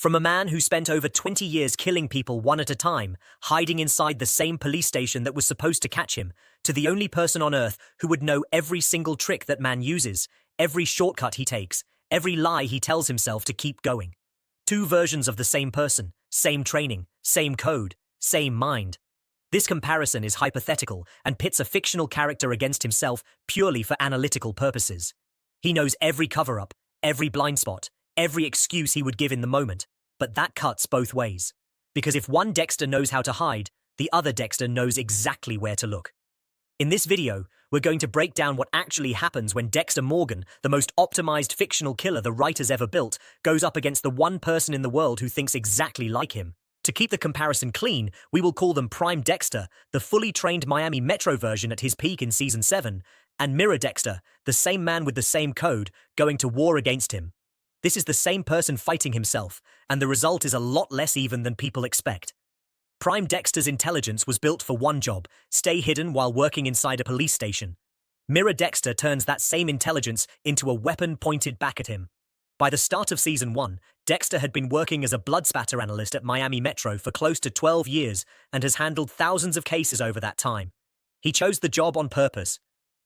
From a man who spent over 20 years killing people one at a time, hiding inside the same police station that was supposed to catch him, to the only person on Earth who would know every single trick that man uses, every shortcut he takes, every lie he tells himself to keep going. Two versions of the same person, same training, same code, same mind. This comparison is hypothetical and pits a fictional character against himself purely for analytical purposes. He knows every cover-up, every blind spot, every excuse he would give in the moment, but that cuts both ways. Because if one Dexter knows how to hide, the other Dexter knows exactly where to look. In this video, we're going to break down what actually happens when Dexter Morgan, the most optimized fictional killer the writers ever built, goes up against the one person in the world who thinks exactly like him. To keep the comparison clean, we will call them Prime Dexter, the fully trained Miami Metro version at his peak in Season 7, and Mirror Dexter, the same man with the same code, going to war against him. This is the same person fighting himself, and the result is a lot less even than people expect. Prime Dexter's intelligence was built for one job: stay hidden while working inside a police station. Mirror Dexter turns that same intelligence into a weapon pointed back at him. By the start of Season 1, Dexter had been working as a blood spatter analyst at Miami Metro for close to 12 years and has handled thousands of cases over that time. He chose the job on purpose.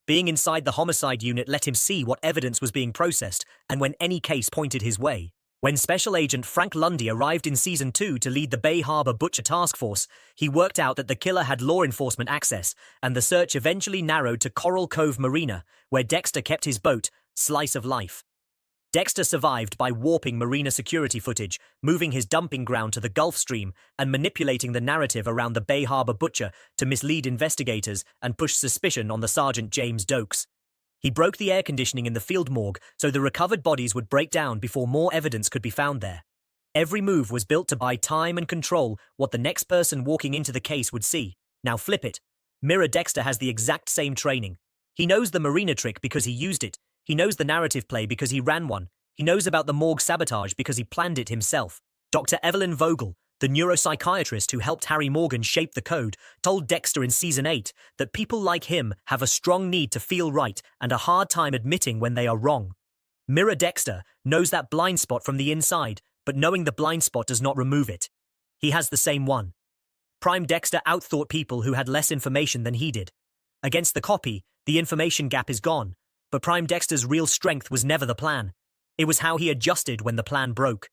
Being inside the homicide unit let him see what evidence was being processed and when any case pointed his way. When Special Agent Frank Lundy arrived in Season 2 to lead the Bay Harbor Butcher Task Force, he worked out that the killer had law enforcement access, and the search eventually narrowed to Coral Cove Marina, where Dexter kept his boat, Slice of Life. Dexter survived by warping marina security footage, moving his dumping ground to the Gulf Stream, and manipulating the narrative around the Bay Harbor Butcher to mislead investigators and push suspicion on the Sergeant James Dokes. He broke the air conditioning in the field morgue so the recovered bodies would break down before more evidence could be found there. Every move was built to buy time and control what the next person walking into the case would see. Now flip it. Mirror Dexter has the exact same training. He knows the marina trick because he used it. He knows the narrative play because he ran one. He knows about the morgue sabotage because he planned it himself. Dr. Evelyn Vogel, the neuropsychiatrist who helped Harry Morgan shape the code, told Dexter in Season 8 that people like him have a strong need to feel right and a hard time admitting when they are wrong. Mirror Dexter knows that blind spot from the inside, but knowing the blind spot does not remove it. He has the same one. Prime Dexter outthought people who had less information than he did. Against the copy, the information gap is gone, but Prime Dexter's real strength was never the plan. It was how he adjusted when the plan broke.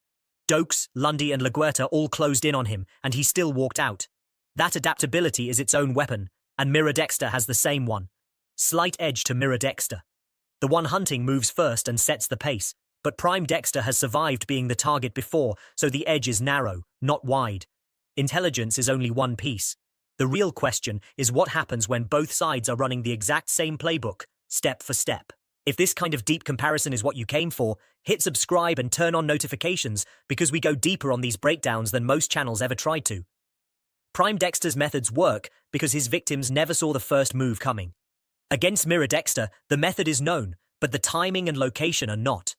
Dokes, Lundy, and LaGuerta all closed in on him, and he still walked out. That adaptability is its own weapon, and Mirror Dexter has the same one. Slight edge to Mirror Dexter. The one hunting moves first and sets the pace, but Prime Dexter has survived being the target before, so the edge is narrow, not wide. Intelligence is only one piece. The real question is what happens when both sides are running the exact same playbook, step for step. If this kind of deep comparison is what you came for, hit subscribe and turn on notifications because we go deeper on these breakdowns than most channels ever tried to. Prime Dexter's methods work because his victims never saw the first move coming. Against Mirror Dexter, the method is known, but the timing and location are not.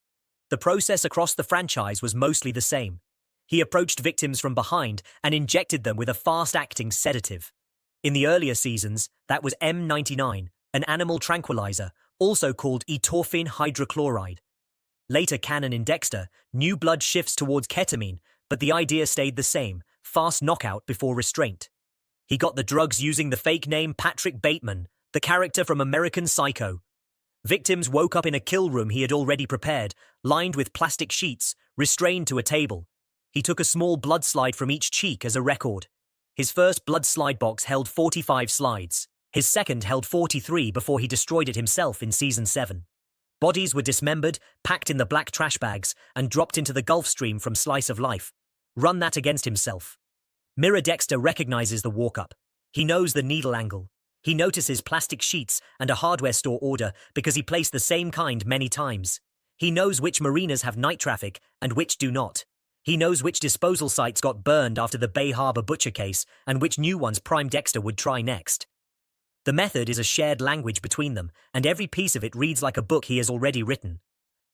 The process across the franchise was mostly the same. He approached victims from behind and injected them with a fast-acting sedative. In the earlier seasons, that was M99, an animal tranquilizer, also called etorphine hydrochloride. Later canon in Dexter, new blood shifts towards ketamine, but the idea stayed the same: fast knockout before restraint. He got the drugs using the fake name Patrick Bateman, the character from American Psycho. Victims woke up in a kill room he had already prepared, lined with plastic sheets, restrained to a table. He took a small blood slide from each cheek as a record. His first blood slide box held 45 slides. His second held 43 before he destroyed it himself in Season 7. Bodies were dismembered, packed in the black trash bags, and dropped into the Gulf Stream from Slice of Life. Run that against himself. Mirror Dexter recognizes the walk-up. He knows the needle angle. He notices plastic sheets and a hardware store order because he placed the same kind many times. He knows which marinas have night traffic and which do not. He knows which disposal sites got burned after the Bay Harbor Butcher case and which new ones Prime Dexter would try next. The method is a shared language between them, and every piece of it reads like a book he has already written.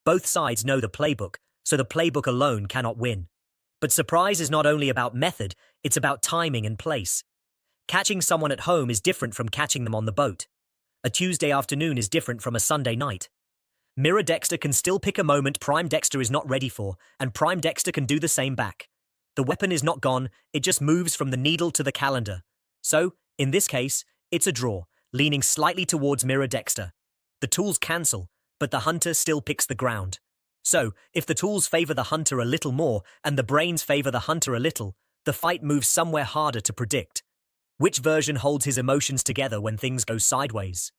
Both sides know the playbook, so the playbook alone cannot win. But surprise is not only about method, it's about timing and place. Catching someone at home is different from catching them on the boat. A Tuesday afternoon is different from a Sunday night. Mirror Dexter can still pick a moment Prime Dexter is not ready for, and Prime Dexter can do the same back. The weapon is not gone, it just moves from the needle to the calendar. So, in this case, it's a draw, leaning slightly towards Mirror Dexter. The tools cancel, but the hunter still picks the ground. So, if the tools favor the hunter a little more and the brains favor the hunter a little, the fight moves somewhere harder to predict. Which version holds his emotions together when things go sideways?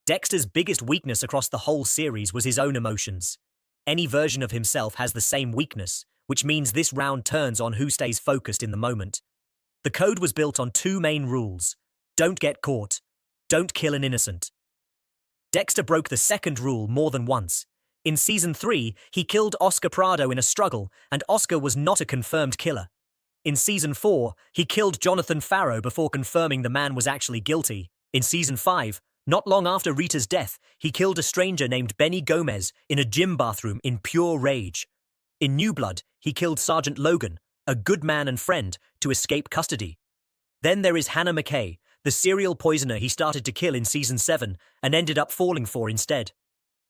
Dexter's biggest weakness across the whole series was his own emotions. Any version of himself has the same weakness, which means this round turns on who stays focused in the moment. The code was built on two main rules. Don't get caught. Don't kill an innocent. Dexter broke the second rule more than once. In Season 3, he killed Oscar Prado in a struggle, and Oscar was not a confirmed killer. In Season 4, he killed Jonathan Farrow before confirming the man was actually guilty. In Season 5, not long after Rita's death, he killed a stranger named Benny Gomez in a gym bathroom in pure rage. In New Blood, he killed Sergeant Logan, a good man and friend, to escape custody. Then there is Hannah McKay, the serial poisoner he started to kill in Season 7 and ended up falling for instead.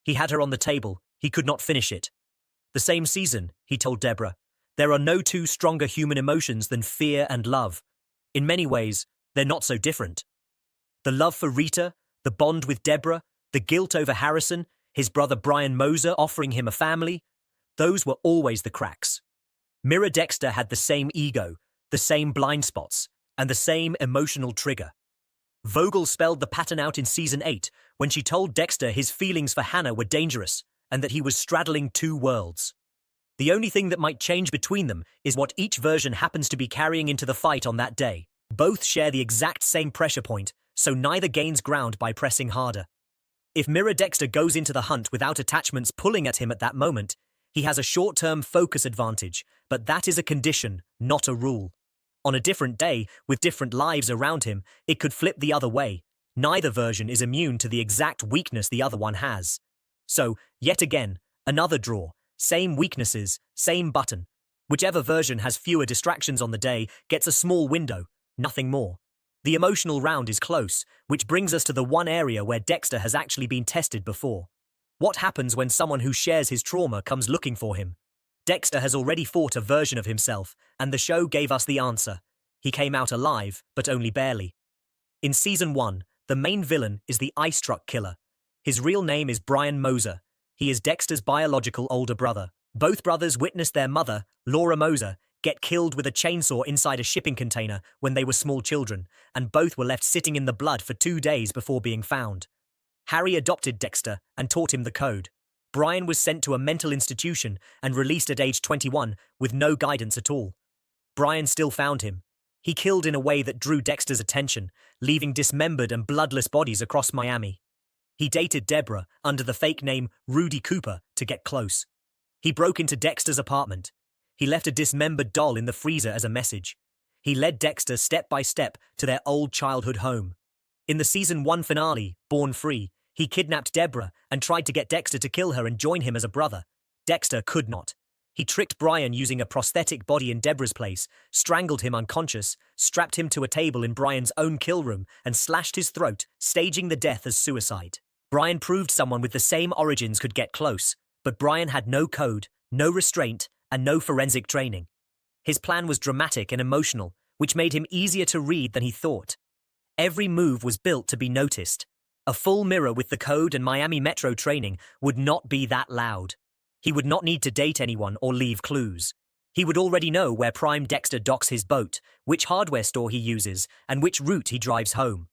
He had her on the table, he could not finish it. The same season, he told Deborah, there are no two stronger human emotions than fear and love. In many ways, they're not so different. The love for Rita, the bond with Deborah, the guilt over Harrison, his brother Brian Moser offering him a family, those were always the cracks. Mirror Dexter had the same ego, the same blind spots, and the same emotional trigger. Vogel spelled the pattern out in Season 8 when she told Dexter his feelings for Hannah were dangerous and that he was straddling two worlds. The only thing that might change between them is what each version happens to be carrying into the fight on that day. Both share the exact same pressure point, so neither gains ground by pressing harder. If Mirror Dexter goes into the hunt without attachments pulling at him at that moment, he has a short-term focus advantage, but that is a condition, not a rule. On a different day, with different lives around him, it could flip the other way. Neither version is immune to the exact weakness the other one has. So, yet again, another draw. Same weaknesses, same button. Whichever version has fewer distractions on the day gets a small window, nothing more. The emotional round is close, which brings us to the one area where Dexter has actually been tested before. What happens when someone who shares his trauma comes looking for him? Dexter has already fought a version of himself, and the show gave us the answer. He came out alive, but only barely. In Season 1, the main villain is the ice truck killer. His real name is Brian Moser. He is Dexter's biological older brother. Both brothers witnessed their mother, Laura Moser, get killed with a chainsaw inside a shipping container when they were small children, and both were left sitting in the blood for 2 days before being found. Harry adopted Dexter and taught him the code. Brian was sent to a mental institution and released at age 21 with no guidance at all. Brian still found him. He killed in a way that drew Dexter's attention, leaving dismembered and bloodless bodies across Miami. He dated Deborah under the fake name Rudy Cooper to get close. He broke into Dexter's apartment. He left a dismembered doll in the freezer as a message. He led Dexter step by step to their old childhood home. In the Season 1 finale, Born Free, he kidnapped Deborah and tried to get Dexter to kill her and join him as a brother. Dexter could not. He tricked Brian using a prosthetic body in Deborah's place, strangled him unconscious, strapped him to a table in Brian's own kill room, and slashed his throat, staging the death as suicide. Brian proved someone with the same origins could get close, but Brian had no code, no restraint, and no forensic training. His plan was dramatic and emotional, which made him easier to read than he thought. Every move was built to be noticed. A full mirror with the code and Miami Metro training would not be that loud. He would not need to date anyone or leave clues. He would already know where Prime Dexter docks his boat, which hardware store he uses, and which route he drives home.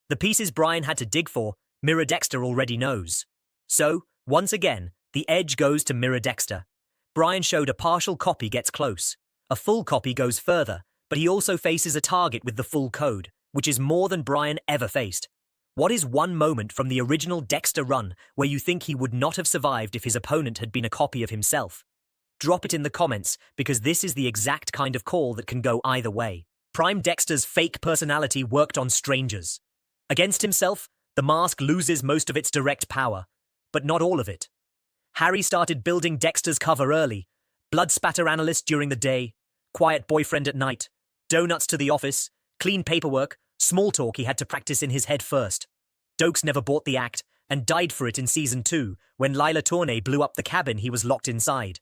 The pieces Brian had to dig for, Mirror Dexter already knows. So, once again, the edge goes to Mirror Dexter. Brian showed a partial copy gets close. A full copy goes further, but he also faces a target with the full code, which is more than Brian ever faced. What is one moment from the original Dexter run where you think he would not have survived if his opponent had been a copy of himself? Drop it in the comments, because this is the exact kind of call that can go either way. Prime Dexter's fake personality worked on strangers. Against himself, the mask loses most of its direct power, but not all of it. Harry started building Dexter's cover early. Blood spatter analyst during the day, quiet boyfriend at night, donuts to the office, clean paperwork, small talk he had to practice in his head first. Dokes never bought the act, and died for it in Season 2 when Lila Tournay blew up the cabin he was locked inside.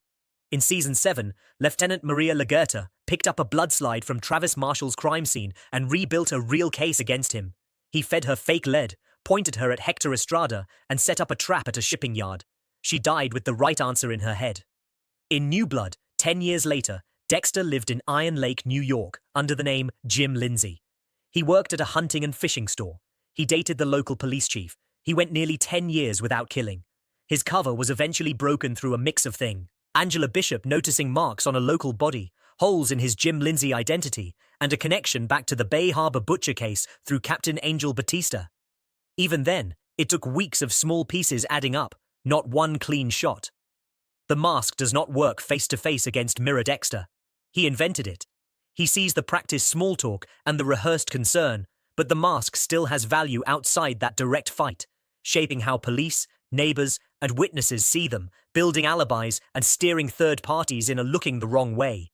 In Season 7, Lieutenant Maria Lagerta picked up a bloodslide from Travis Marshall's crime scene and rebuilt a real case against him. He fed her fake lead, pointed her at Hector Estrada, and set up a trap at a shipping yard. She died with the right answer in her head. In New Blood, 10 years later, Dexter lived in Iron Lake, New York, under the name Jim Lindsay. He worked at a hunting and fishing store. He dated the local police chief. He went nearly 10 years without killing. His cover was eventually broken through a mix of things. Angela Bishop noticing marks on a local body, holes in his Jim Lindsay identity, and a connection back to the Bay Harbor butcher case through Captain Angel Batista. Even then, it took weeks of small pieces adding up, not one clean shot. The mask does not work face-to-face against Mirror Dexter. He invented it. He sees the practiced small talk and the rehearsed concern, but the mask still has value outside that direct fight, shaping how police, neighbors, and witnesses see them, building alibis and steering third parties in a looking the wrong way.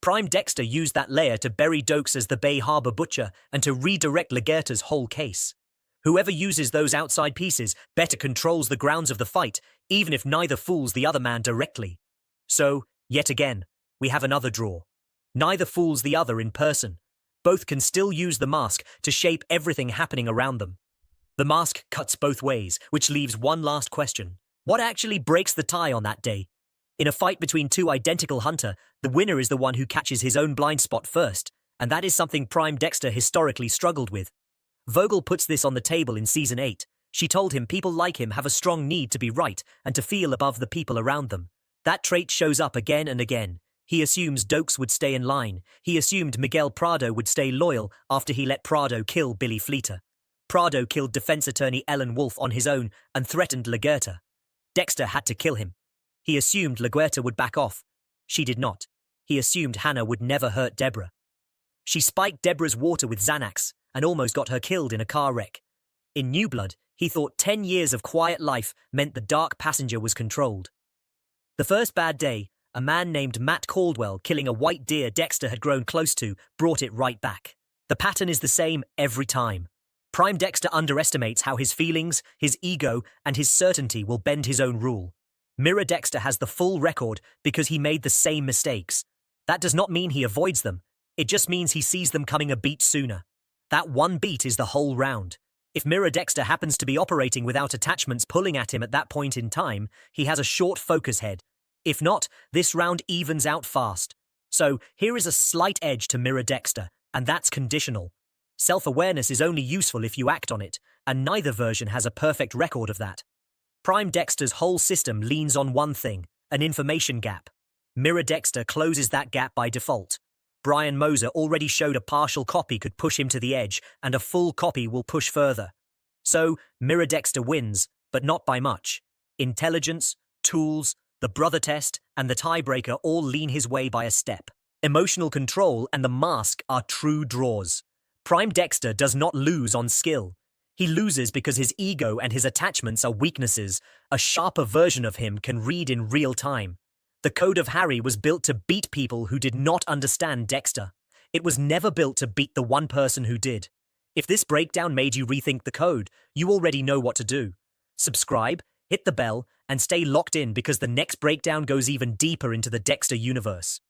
Prime Dexter used that layer to bury Dokes as the Bay Harbor butcher and to redirect Lagerta's whole case. Whoever uses those outside pieces better controls the grounds of the fight, even if neither fools the other man directly. So, yet again, we have another draw. Neither fools the other in person. Both can still use the mask to shape everything happening around them. The mask cuts both ways, which leaves one last question. What actually breaks the tie on that day? In a fight between two identical hunters, the winner is the one who catches his own blind spot first, and that is something Prime Dexter historically struggled with. Vogel puts this on the table in Season 8. She told him people like him have a strong need to be right and to feel above the people around them. That trait shows up again and again. He assumes Dokes would stay in line. He assumed Miguel Prado would stay loyal after he let Prado kill Billy Fleeter. Prado killed defense attorney Ellen Wolf on his own and threatened Lagerta. Dexter had to kill him. He assumed Lagerta would back off. She did not. He assumed Hannah would never hurt Deborah. She spiked Deborah's water with Xanax and almost got her killed in a car wreck. In New Blood, he thought 10 years of quiet life meant the dark passenger was controlled. The first bad day, a man named Matt Caldwell killing a white deer Dexter had grown close to brought it right back. The pattern is the same every time. Prime Dexter underestimates how his feelings, his ego, and his certainty will bend his own rule. Mirror Dexter has the full record because he made the same mistakes. That does not mean he avoids them. It just means he sees them coming a beat sooner. That one beat is the whole round. If Mirror Dexter happens to be operating without attachments pulling at him at that point in time, he has a short focus head. If not, this round evens out fast. So, here is a slight edge to Mirror Dexter, and that's conditional. Self-awareness is only useful if you act on it, and neither version has a perfect record of that. Prime Dexter's whole system leans on one thing, an information gap. Mirror Dexter closes that gap by default. Brian Moser already showed a partial copy could push him to the edge, and a full copy will push further. So, Mirror Dexter wins, but not by much. Intelligence, tools, the brother test, and the tiebreaker all lean his way by a step. Emotional control and the mask are true draws. Prime Dexter does not lose on skill. He loses because his ego and his attachments are weaknesses. A sharper version of him can read in real time. The Code of Harry was built to beat people who did not understand Dexter. It was never built to beat the one person who did. If this breakdown made you rethink the code, you already know what to do. Subscribe, hit the bell, and stay locked in because the next breakdown goes even deeper into the Dexter universe.